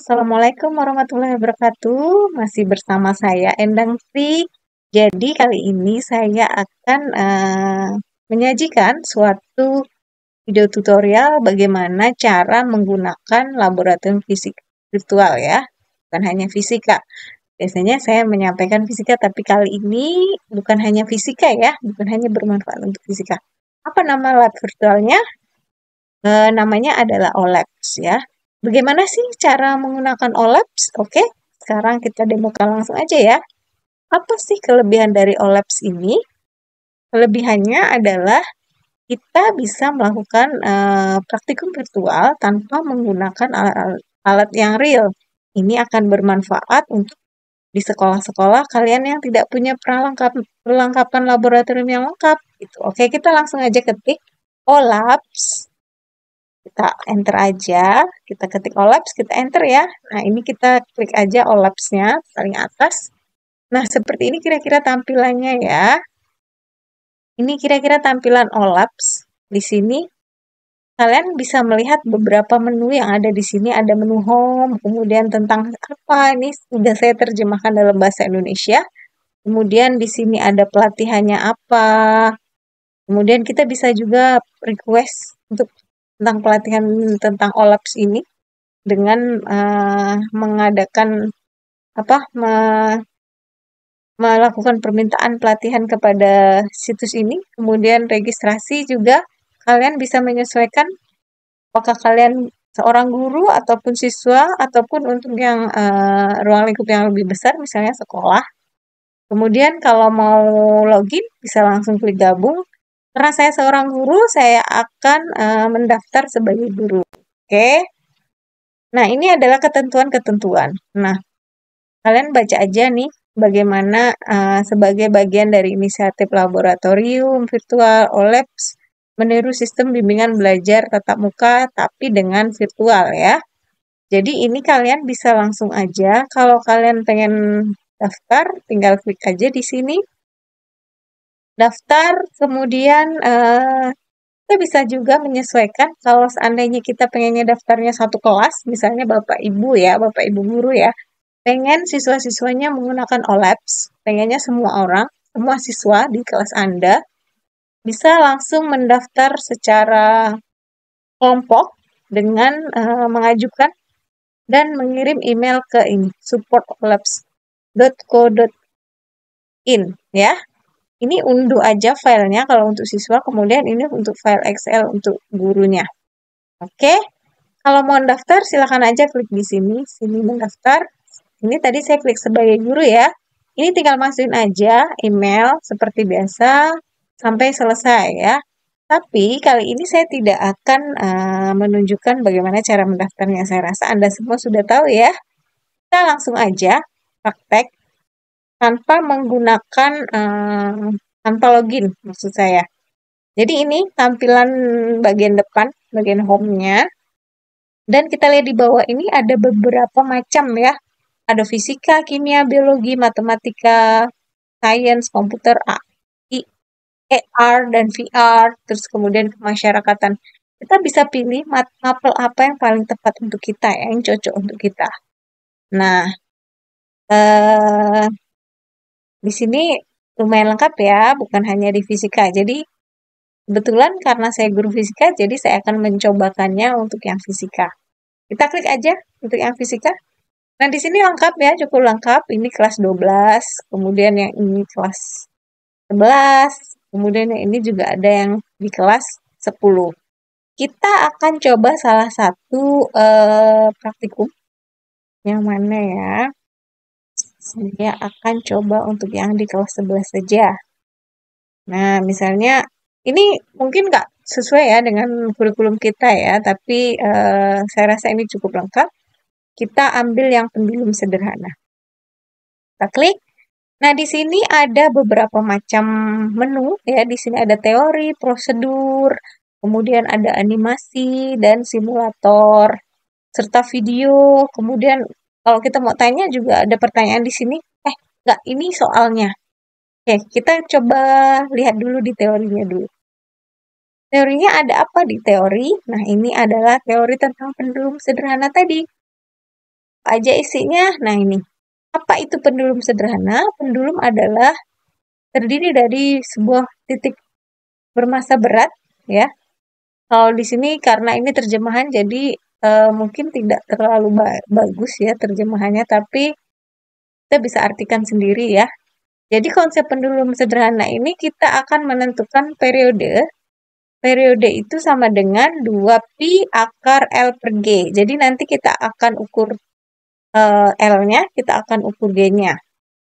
Assalamualaikum warahmatullahi wabarakatuh. Masih bersama saya Endang Sri. Jadi kali ini saya akan menyajikan suatu video tutorial bagaimana cara menggunakan laboratorium fisik virtual ya. Bukan hanya fisika. Biasanya saya menyampaikan fisika, tapi kali ini bukan hanya fisika ya, bukan hanya bermanfaat untuk fisika. Apa nama lab virtualnya? Namanya adalah OLAPS ya. Bagaimana sih cara menggunakan OLAPS? Oke, sekarang kita demokan langsung aja ya. Apa sih kelebihan dari OLAPS ini? Kelebihannya adalah kita bisa melakukan praktikum virtual tanpa menggunakan alat yang real. Ini akan bermanfaat untuk di sekolah-sekolah kalian yang tidak punya perlengkapan laboratorium yang lengkap. Gitu. Oke, kita langsung aja ketik OLAPS. Kita enter aja, kita ketik OLAPS, kita enter ya. Nah, ini kita klik aja OLAPS-nya paling atas. Nah, seperti ini kira-kira tampilannya ya. Ini kira-kira tampilan OLAPS. Di sini kalian bisa melihat beberapa menu yang ada di sini. Ada menu home, kemudian tentang apa, ini sudah saya terjemahkan dalam bahasa Indonesia. Kemudian di sini ada pelatihannya apa. Kemudian kita bisa juga request untuk tentang pelatihan tentang OLAPS ini dengan mengadakan melakukan permintaan pelatihan kepada situs ini. Kemudian registrasi juga kalian bisa menyesuaikan apakah kalian seorang guru ataupun siswa ataupun untuk yang ruang lingkup yang lebih besar misalnya sekolah. Kemudian kalau mau login bisa langsung klik gabung. Karena saya seorang guru, saya akan mendaftar sebagai guru. Oke. Nah, ini adalah ketentuan-ketentuan. Nah, kalian baca aja nih bagaimana sebagai bagian dari inisiatif laboratorium virtual OLAPS meniru sistem bimbingan belajar tatap muka tapi dengan virtual ya. Jadi ini kalian bisa langsung aja kalau kalian pengen daftar tinggal klik aja di sini. Daftar, kemudian kita bisa juga menyesuaikan kalau seandainya kita pengennya daftarnya satu kelas, misalnya Bapak Ibu ya, Bapak Ibu guru ya, pengen siswa-siswanya menggunakan OLAPS, pengennya semua orang, semua siswa di kelas Anda, bisa langsung mendaftar secara kelompok dengan mengajukan dan mengirim email ke ini, support.olapse.co.in ya. Ini unduh aja filenya kalau untuk siswa, kemudian ini untuk file Excel untuk gurunya. Oke, kalau mau daftar silakan aja klik di sini mendaftar. Ini tadi saya klik sebagai guru ya. Ini tinggal masukin aja email seperti biasa sampai selesai ya. Tapi kali ini saya tidak akan menunjukkan bagaimana cara mendaftarnya. Saya rasa Anda semua sudah tahu ya. Kita langsung aja praktek tanpa menggunakan tanpa login maksud saya. Jadi ini tampilan bagian depan, bagian home-nya. Dan kita lihat di bawah ini ada beberapa macam ya. Ada fisika, kimia, biologi, matematika, sains, komputer, AI, AR, dan VR, terus kemudian kemasyarakatan. Kita bisa pilih mapel apa yang paling tepat untuk kita ya, yang cocok untuk kita. Nah, di sini lumayan lengkap ya, bukan hanya di fisika. Jadi, kebetulan karena saya guru fisika, jadi saya akan mencobakannya untuk yang fisika. Kita klik aja untuk yang fisika. Nah, di sini lengkap ya, cukup lengkap. Ini kelas 12, kemudian yang ini kelas 11, kemudian yang ini juga ada yang di kelas 10. Kita akan coba salah satu praktikum. Yang mana ya? Saya akan coba untuk yang di kelas 11 saja. Nah, misalnya ini mungkin nggak sesuai ya dengan kurikulum kita ya, tapi saya rasa ini cukup lengkap. Kita ambil yang pendulum sederhana. Kita klik. Nah, di sini ada beberapa macam menu ya. Di sini ada teori, prosedur, kemudian ada animasi dan simulator, serta video. Kemudian kalau kita mau tanya juga ada pertanyaan di sini. Nggak, ini soalnya. Oke, kita coba lihat dulu di teorinya dulu. Teorinya ada apa di teori? Nah, ini adalah teori tentang pendulum sederhana tadi. aja isinya. Nah, ini. Apa itu pendulum sederhana? Pendulum adalah terdiri dari sebuah titik bermassa berat, ya. Kalau di sini karena ini terjemahan jadi mungkin tidak terlalu bagus ya terjemahannya, tapi kita bisa artikan sendiri ya. Jadi konsep pendulum sederhana ini kita akan menentukan periode. Periode itu sama dengan 2pi akar L per G. Jadi nanti kita akan ukur L-nya, kita akan ukur G-nya.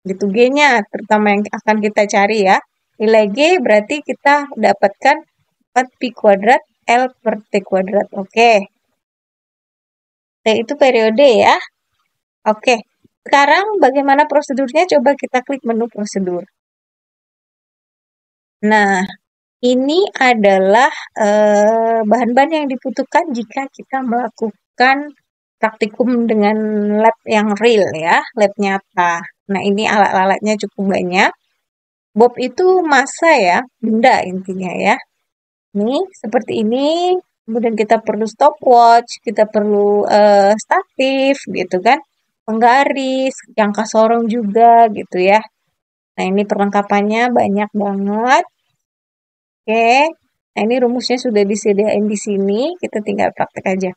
Gitu G-nya terutama yang akan kita cari ya. Nilai G berarti kita dapatkan 4pi kuadrat L per T kuadrat. Oke. T itu periode ya. Oke. Sekarang bagaimana prosedurnya? Coba kita klik menu prosedur. Nah, ini adalah bahan-bahan yang dibutuhkan jika kita melakukan praktikum dengan lab yang real ya, lab nyata. Nah, ini alat-alatnya cukup banyak. Bob itu massa ya, benda intinya ya. Ini seperti ini. Kemudian kita perlu stopwatch, kita perlu statif gitu kan, penggaris, jangka sorong juga gitu ya. Nah, ini perlengkapannya banyak banget. Oke. Nah, ini rumusnya sudah disediain di sini, kita tinggal praktek aja.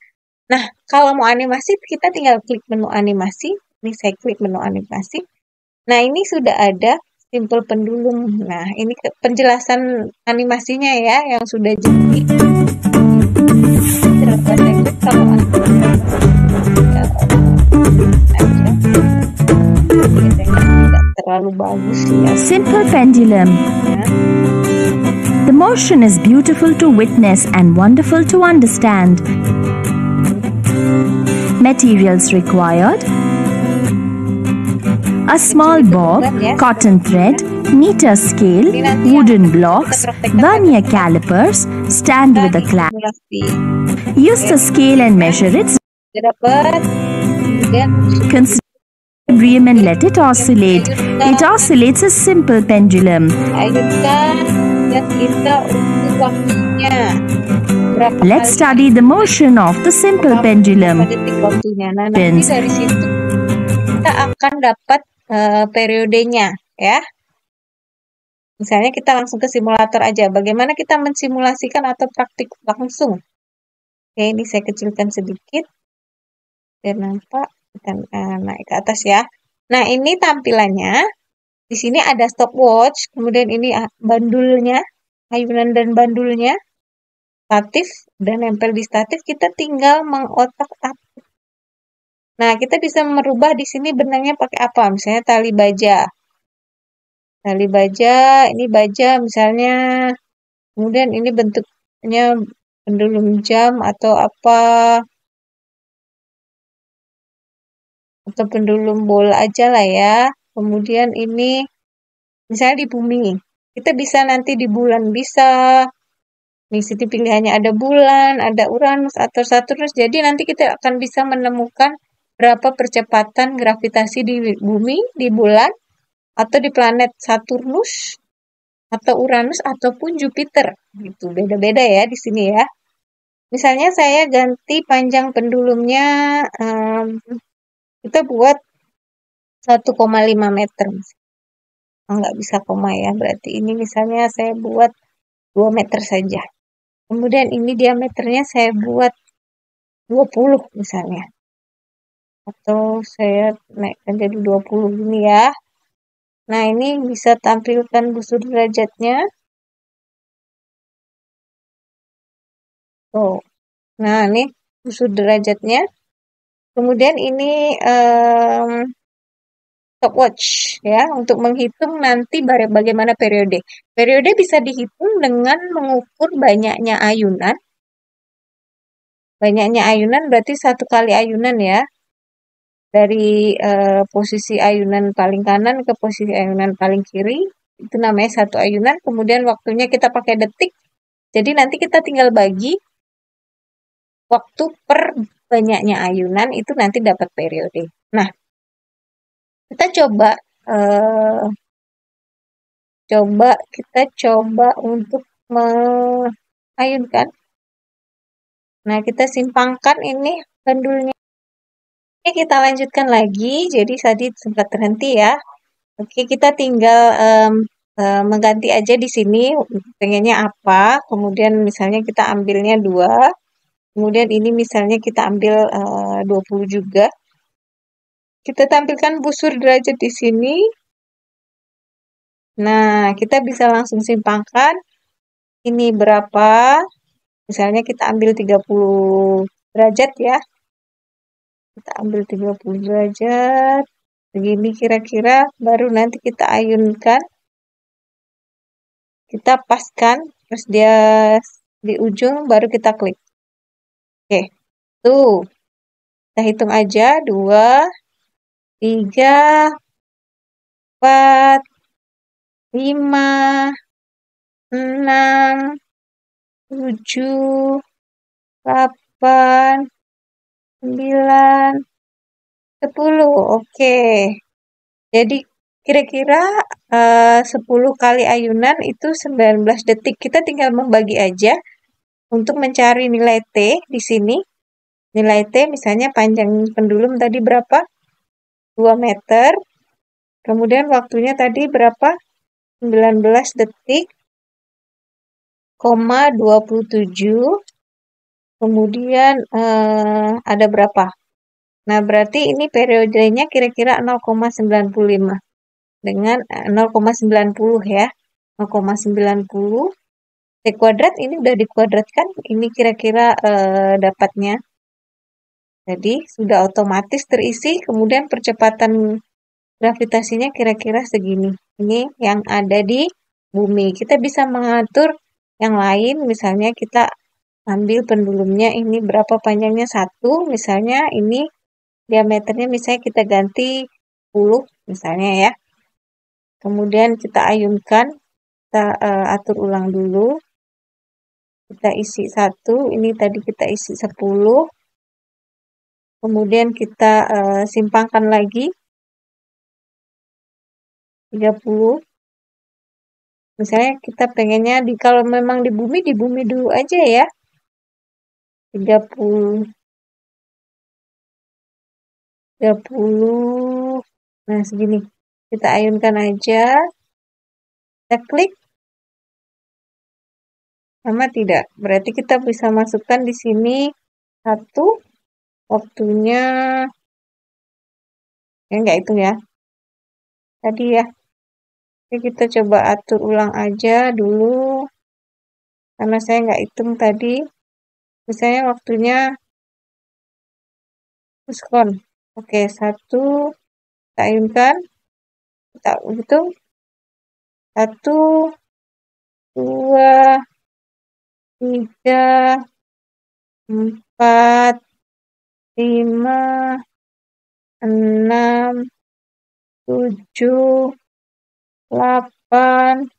Nah, kalau mau animasi, kita tinggal klik menu animasi. Ini saya klik menu animasi. Nah, ini sudah ada simpel pendulum. Nah, ini penjelasan animasinya ya, yang sudah jadi. Kalau tidak terlalu bagus ya. Simple pendulum. The motion is beautiful to witness and wonderful to understand. Materials required: a small bob, cotton thread, meter scale, wooden blocks, vernier calipers, stand with a clamp. Use the scale and measure it. Consider equilibrium and let it oscillate. It oscillates a simple pendulum. Let's study the motion of the simple pendulum. Nah, nanti dari situ kita akan dapat periodenya ya. Misalnya kita langsung ke simulator aja. Bagaimana kita mensimulasikan atau praktik langsung? Oke, ini saya kecilkan sedikit biar nampak. Kita naik ke atas ya. Nah, ini tampilannya. Di sini ada stopwatch, kemudian ini bandulnya, ayunan dan bandulnya, statif dan nempel di statif. Kita tinggal mengotak-atik. Nah, kita bisa merubah di sini benangnya pakai apa? Misalnya tali baja. Tali baja, ini baja misalnya. Kemudian ini bentuknya pendulum jam atau apa. Atau pendulum bola aja lah ya. Kemudian ini misalnya di bumi. Kita bisa nanti di bulan bisa. Di sini pilihannya ada bulan, ada Uranus atau Saturnus. Jadi nanti kita akan bisa menemukan berapa percepatan gravitasi di bumi, di bulan, atau di planet Saturnus, atau Uranus, ataupun Jupiter. Gitu. Beda-beda ya di sini ya. Misalnya saya ganti panjang pendulumnya, kita buat 1,5 meter. Nggak bisa koma ya, berarti ini misalnya saya buat 2 meter saja. Kemudian ini diameternya saya buat 20 misalnya. Atau saya naikkan jadi 20 gini ya. Nah, ini bisa tampilkan busur derajatnya. Oh. Nah, ini busur derajatnya. Kemudian ini stopwatch ya untuk menghitung nanti bagaimana periode. Periode bisa dihitung dengan mengukur banyaknya ayunan. Banyaknya ayunan berarti 1 kali ayunan ya. Dari posisi ayunan paling kanan ke posisi ayunan paling kiri. Itu namanya 1 ayunan. Kemudian waktunya kita pakai detik. Jadi nanti kita tinggal bagi waktu per banyaknya ayunan itu nanti dapat periode. Nah, kita coba untuk mengayunkan. Nah, kita simpangkan ini pendulumnya. Oke, kita lanjutkan lagi. Jadi tadi sempat terhenti ya. Oke, kita tinggal mengganti aja di sini pengennya apa. Kemudian misalnya kita ambilnya 2. Kemudian ini misalnya kita ambil 20 juga. Kita tampilkan busur derajat di sini. Nah, kita bisa langsung simpangkan. Ini berapa? Misalnya kita ambil 30 derajat ya. Kita ambil 30 derajat. Begini kira-kira, baru nanti kita ayunkan. Kita paskan, terus dia di ujung, baru kita klik. Oke, tuh. Kita hitung aja, 2, 3, 4, 5, 6, 7, 8, 9, 10. Oke. Jadi kira-kira 10 kali ayunan itu 19 detik. Kita tinggal membagi aja untuk mencari nilai T di sini. Nilai T misalnya panjang pendulum tadi berapa? 2 meter. Kemudian waktunya tadi berapa? 19 detik, 27. Kemudian ada berapa? Nah, berarti ini periodenya kira-kira 0,95 dengan 0,90 ya. 0,90 T kuadrat ini udah dikuadratkan, ini kira-kira dapatnya. Jadi sudah otomatis terisi, kemudian percepatan gravitasinya kira-kira segini. Ini yang ada di bumi. Kita bisa mengatur yang lain, misalnya kita ambil pendulumnya ini berapa panjangnya 1, misalnya ini diameternya misalnya kita ganti 10 misalnya ya. Kemudian kita ayunkan, kita atur ulang dulu. Kita isi 1, ini tadi kita isi 10. Kemudian kita simpangkan lagi 30. Misalnya kita pengennya kalau memang di bumi dulu aja ya. 30. Nah, segini. Kita ayunkan aja. Kita klik. Sama tidak? Berarti kita bisa masukkan di sini 1. Waktunya enggak itu ya. Tadi ya. Oke, kita coba atur ulang aja dulu. Karena saya nggak hitung tadi. Misalnya waktunya diskon. Oke, 1. Kita ayunkan. Kita hitung. 1, 2, 3, 4, 5, 6, 7, 8,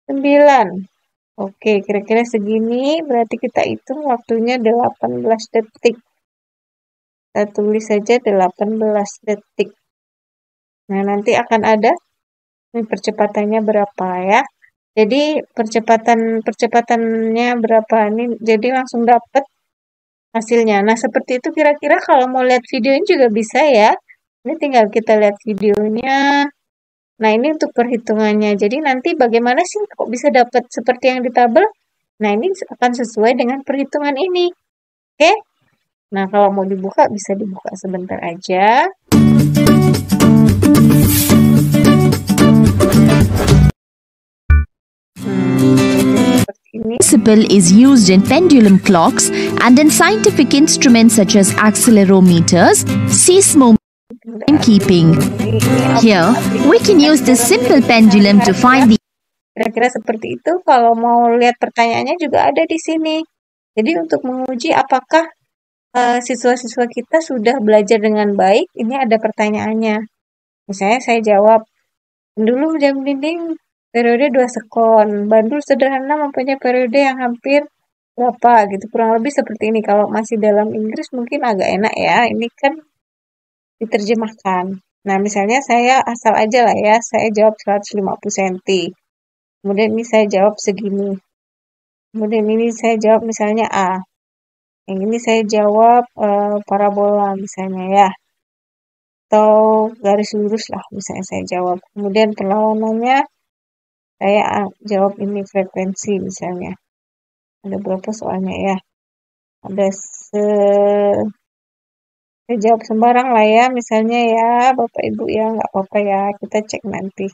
9. Oke, kira-kira segini. Berarti kita hitung waktunya 18 detik. Kita tulis saja 18 detik. Nah, nanti akan ada ini percepatannya berapa ya. Jadi percepatannya berapa ini, jadi langsung dapat hasilnya. Nah, seperti itu kira-kira kalau mau lihat videonya juga bisa ya. Ini tinggal kita lihat videonya. Nah, ini untuk perhitungannya. Jadi nanti bagaimana sih kok bisa dapat seperti yang di tabel? Nah, ini akan sesuai dengan perhitungan ini. Oke? Nah, kalau mau dibuka bisa dibuka sebentar aja. Principle is used in pendulum clocks and in scientific instruments such as accelerometers, timekeeping. Here, we can use this simple pendulum to find the. Kira-kira seperti itu. Kalau mau lihat pertanyaannya juga ada di sini. Jadi untuk menguji apakah siswa-siswa kita sudah belajar dengan baik, ini ada pertanyaannya. Misalnya saya jawab, pendulum jam dinding periode 2 sekon. Bandul sederhana mempunyai periode yang hampir berapa gitu. Kurang lebih seperti ini. Kalau masih dalam Inggris mungkin agak enak ya. Ini kan diterjemahkan. Nah, misalnya saya asal aja lah ya. Saya jawab 150 cm. Kemudian ini saya jawab segini. Kemudian ini saya jawab misalnya A. Yang ini saya jawab parabola misalnya ya. Atau garis lurus lah misalnya saya jawab. Kemudian perlawanannya saya jawab ini frekuensi misalnya. Ada berapa soalnya ya? Ada saya jawab sembarang lah ya, misalnya ya Bapak Ibu ya, nggak apa-apa ya, kita cek nanti.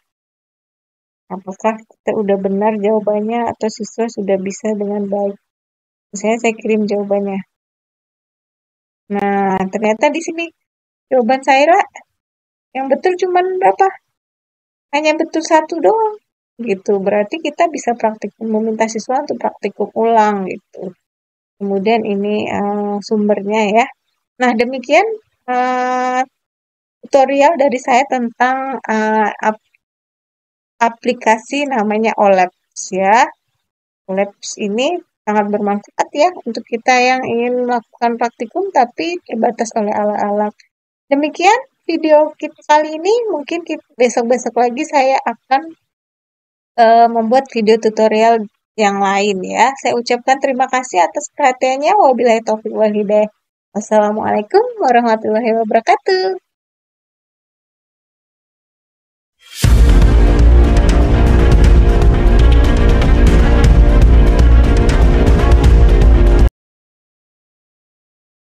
Apakah kita udah benar jawabannya atau siswa sudah bisa dengan baik. Misalnya saya kirim jawabannya. Nah, ternyata di sini jawaban saya yang betul cuma berapa? Hanya betul 1 doang. Gitu. Berarti kita bisa praktikum, meminta siswa untuk praktikum ulang gitu. Kemudian ini sumbernya ya. Nah, demikian tutorial dari saya tentang aplikasi namanya OLAPS ya. OLAPS ini sangat bermanfaat ya untuk kita yang ingin melakukan praktikum tapi terbatas oleh alat-alat. Demikian video kita kali ini. Mungkin besok-besok lagi saya akan membuat video tutorial yang lain ya. Saya ucapkan terima kasih atas perhatiannya. Wabillahi taufiq wal hidayah. Wassalamualaikum warahmatullahi wabarakatuh.